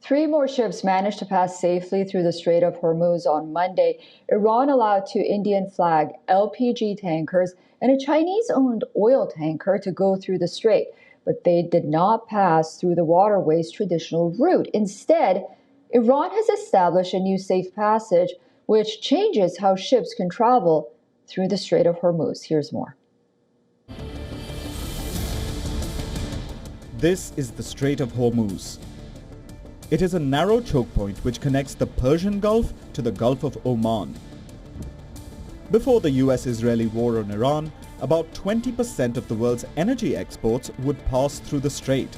Three more ships managed to pass safely through the Strait of Hormuz on Monday. Iran allowed two Indian-flagged LPG tankers and a Chinese-owned oil tanker to go through the strait, but they did not pass through the waterway's traditional route. Instead, Iran has established a new safe passage, which changes how ships can travel through the Strait of Hormuz. Here's more. This is the Strait of Hormuz. It is a narrow choke point which connects the Persian Gulf to the Gulf of Oman. Before the US-Israeli war on Iran, about 20% of the world's energy exports would pass through the strait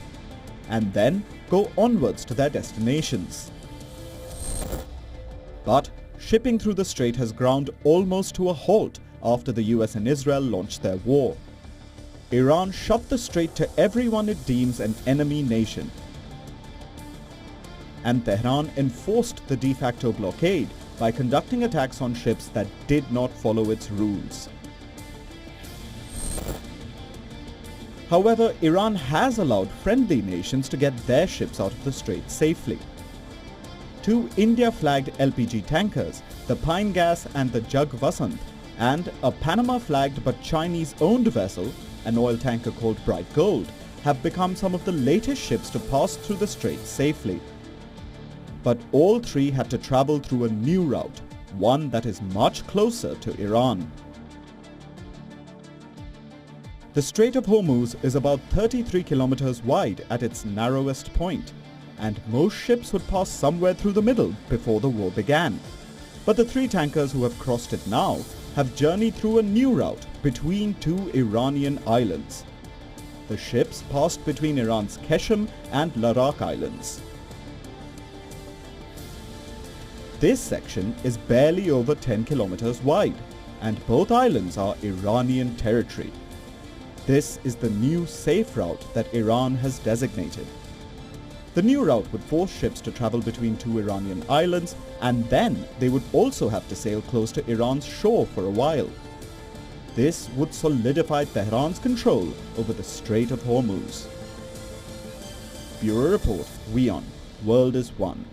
and then go onwards to their destinations. But shipping through the strait has ground almost to a halt after the US and Israel launched their war. Iran shut the strait to everyone it deems an enemy nation, and Tehran enforced the de facto blockade by conducting attacks on ships that did not follow its rules. However, Iran has allowed friendly nations to get their ships out of the strait safely. Two India-flagged LPG tankers, the Pine Gas and the Jug Vasant, and a Panama-flagged but Chinese-owned vessel, an oil tanker called Bright Gold, have become some of the latest ships to pass through the strait safely. But all three had to travel through a new route, one that is much closer to Iran. The Strait of Hormuz is about 33 kilometers wide at its narrowest point, and most ships would pass somewhere through the middle before the war began. But the three tankers who have crossed it now have journeyed through a new route between two Iranian islands. The ships passed between Iran's Keshem and Larak Islands. This section is barely over 10 kilometers wide, and both islands are Iranian territory. This is the new safe route that Iran has designated. The new route would force ships to travel between two Iranian islands, and then they would also have to sail close to Iran's shore for a while. This would solidify Tehran's control over the Strait of Hormuz. Bureau Report, WION, World is One.